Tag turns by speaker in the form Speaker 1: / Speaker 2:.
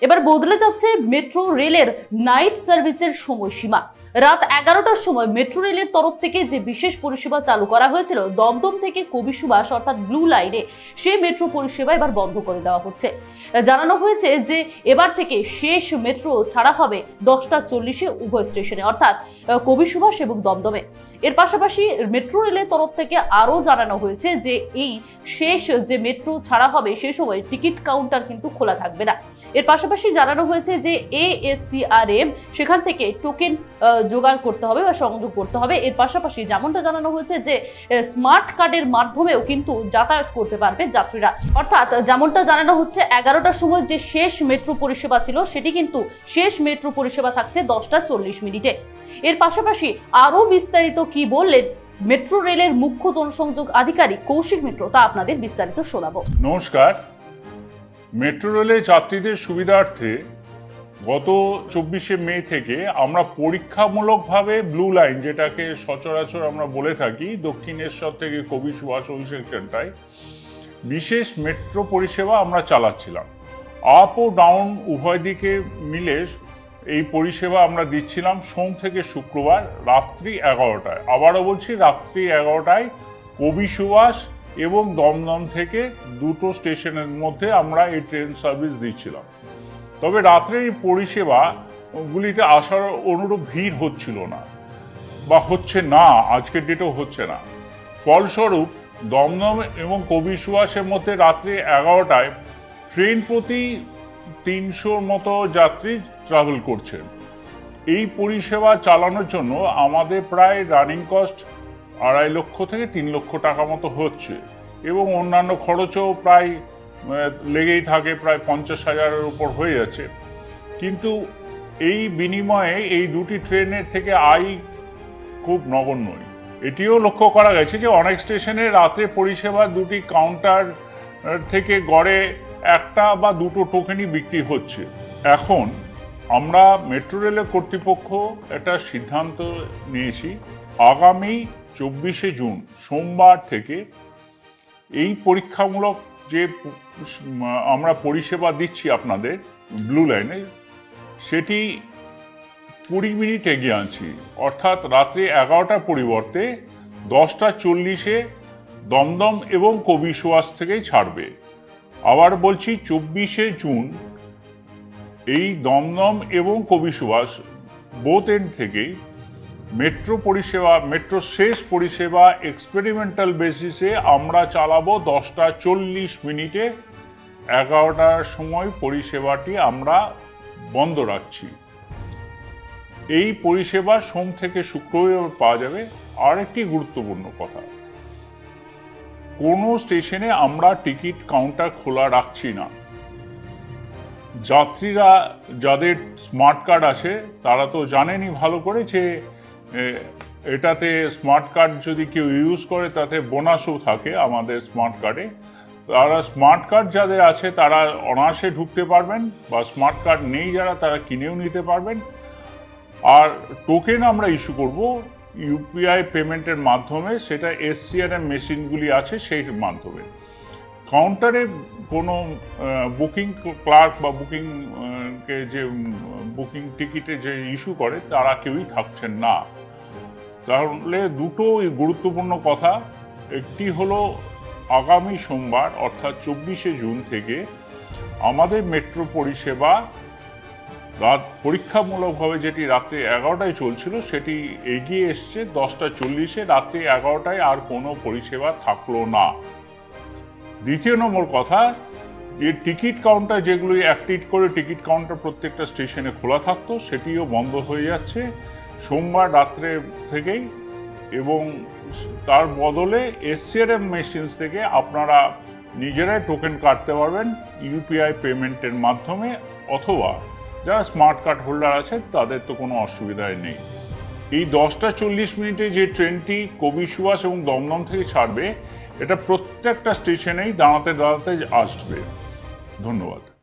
Speaker 1: এবার বদলে যাচ্ছে মেট্রো রেলের নাইট সার্ভিসের সময়সীমা। রাত 11টার সময় মেট্রো রেলের তরফ থেকে যে বিশেষ পরিষেবা চালু করা হয়েছিল দমদম থেকে কবি সুভাষ অর্থাৎ ব্লু লাইনে, সেই মেট্রো পরিষেবা এবার বন্ধ করে দেওয়া হচ্ছে। জানানো হয়েছে যে এবার থেকে শেষ মেট্রো ছাড়া হবে 10টা 40-এ উভয় স্টেশনে, অর্থাৎ কবি সুভাষ এবং দমদমে। এর পাশাপাশি মেট্রো রেলের তরফ থেকে আরও জানানো হয়েছে যে এই শেষ যে মেট্রো ছাড়া হবে সে সময় টিকিট কাউন্টার কিন্তু খোলা থাকবে না। এর পাশাপাশি জানানো হয়েছে যে ASCRM সেখান থেকে টোকেন জোগাড় করতে হবে বা সংযোগ করতে হবে। এর পাশাপাশি যেমনটা জানানো হয়েছে যে স্মার্ট কার্ডের মাধ্যমেও কিন্তু যাতায়াত করতে পারবে যাত্রীরা। অর্থাৎ যেমনটা জানানো হচ্ছে 11টার সময় যে শেষ মেট্রো পরিষেবা ছিল সেটি কিন্তু শেষ মেট্রো পরিষেবা থাকছে 10টা 40 মিনিটে। এর পাশাপাশি আরও বিস্তারিত কি বললেন মেট্রো রেলের মুখ্য জনসংযোগ আধিকারিক কৌশিক মিত্র, তা আপনাদের বিস্তারিত শোনাবো।
Speaker 2: নমস্কার। মেট্রো রেলে যাত্রীদের সুবিধার্থে গত 24শে মে থেকে আমরা পরীক্ষামূলকভাবে ব্লু লাইন, যেটাকে সচরাচর আমরা বলে থাকি দক্ষিণেশ্বর থেকে কবি সুভাষ ওই সেকশনটায় বিশেষ মেট্রো পরিষেবা আমরা চালাচ্ছিলাম। আপ ও ডাউন উভয় দিকে মিলে এই পরিষেবা আমরা দিচ্ছিলাম সোম থেকে শুক্রবার রাত্রি 11টায়। আবারও বলছি, রাত্রি 11টায় কবি সুভাষ এবং দমদম থেকে দুটো স্টেশনের মধ্যে আমরা এই ট্রেন সার্ভিস দিচ্ছিলাম। তবে রাত্রে এই পরিষেবাগুলিতে আসার অনুরূপ ভিড় হচ্ছিল না বা হচ্ছে না, আজকের ডেটেও হচ্ছে না। ফলস্বরূপ দমদম এবং কবি সুভাষের মধ্যে রাত্রি 11টায় ট্রেন প্রতি 300 মতো যাত্রী ট্রাভেল করছেন। এই পরিষেবা চালানোর জন্য আমাদের প্রায় রানিং কস্ট 2.5 লক্ষ থেকে 3 লক্ষ টাকা মতো হচ্ছে এবং অন্যান্য খরচও প্রায় লেগেই থাকে, প্রায় 50,000-এর উপর হয়ে যাচ্ছে। কিন্তু এই বিনিময়ে এই দুটি ট্রেনের থেকে আয় খুব নগণ্যই। এটিও লক্ষ্য করা গেছে যে অনেক স্টেশনে রাত্রে পরিষেবা দুটি কাউন্টার থেকে গড়ে একটা বা দুটো টোকেনই বিক্রি হচ্ছে। এখন আমরা মেট্রো রেলের কর্তৃপক্ষ একটা সিদ্ধান্ত নিয়েছি, আগামী 24শে জুন সোমবার থেকে এই পরীক্ষামূলক যে আমরা পরিষেবা দিচ্ছি আপনাদের ব্লু লাইনে, সেটি 20 মিনিট এগিয়ে আনছি। অর্থাৎ রাত্রি 11টার পরিবর্তে 10টা 40-এ দমদম এবং কবি সুভাষ থেকেই ছাড়বে। আবার বলছি, 24শে জুন এই দমদম এবং কবি সুভাষ বোথ এন্ড থেকেই মেট্রো পরিষেবা, মেট্রো শেষ পরিষেবা এক্সপেরিমেন্টাল বেসিসে আমরা চালাবো 10টা 40 মিনিটে। 11টার সময় পরিষেবাটি আমরা বন্ধ রাখছি। এই পরিষেবা সোম থেকে শুক্রবার পাওয়া যাবে। আর একটি গুরুত্বপূর্ণ কথা, কোনো স্টেশনে আমরা টিকিট কাউন্টার খোলা রাখছি না। যাত্রীরা যাদের স্মার্ট কার্ড আছে তারা তো জানেনই ভালো করে যে এটাতে স্মার্ট কার্ড যদি কেউ ইউজ করে তাতে বোনাসও থাকে আমাদের স্মার্ট কার্ডে। তারা স্মার্ট কার্ড যাদের আছে তারা অনায়াসে ঢুকতে পারবেন, বা স্মার্ট কার্ড নেই যারা তারা কিনেও নিতে পারবেন। আর টোকেন আমরা ইস্যু করব ইউপিআই পেমেন্টের মাধ্যমে, সেটা SCRM মেশিনগুলি আছে সেই মাধ্যমে। কাউন্টারে কোনো বুকিং ক্লার্ক বা বুকিং যে বুকিং টিকিটে যে ইস্যু করে তারা কেউই থাকছেন না। তাহলে দুটো গুরুত্বপূর্ণ কথা, একটি হলো আগামী সোমবার অর্থাৎ 24শে জুন থেকে আমাদের মেট্রো পরিষেবা পরীক্ষামূলকভাবে যেটি রাত্রি 11টায় চলছিল সেটি এগিয়ে এসছে 10টা 40-এ। রাত্রি 11টায় আর কোনো পরিষেবা থাকলো না। দ্বিতীয় নম্বর কথা, যে টিকিট কাউন্টার যেগুলি অ্যাক্টিভ করে টিকিট কাউন্টার প্রত্যেকটা স্টেশনে খোলা থাকতো সেটিও বন্ধ হয়ে যাচ্ছে সোমবার রাত্রে থেকেই, এবং তার বদলে SCRM মেশিনস থেকে আপনারা নিজেরাই টোকেন কাটতে পারবেন ইউপিআই পেমেন্টের মাধ্যমে, অথবা যারা স্মার্ট কার্ড হোল্ডার আছে তাদের তো কোনো অসুবিধাই নেই। এই 10টা 40 মিনিটে যে ট্রেনটি কবি সুভাষ এবং দমদম থেকে ছাড়বে, এটা প্রত্যেকটা স্টেশনেই দাঁড়াতে দাঁড়াতে আসবে। ধন্যবাদ।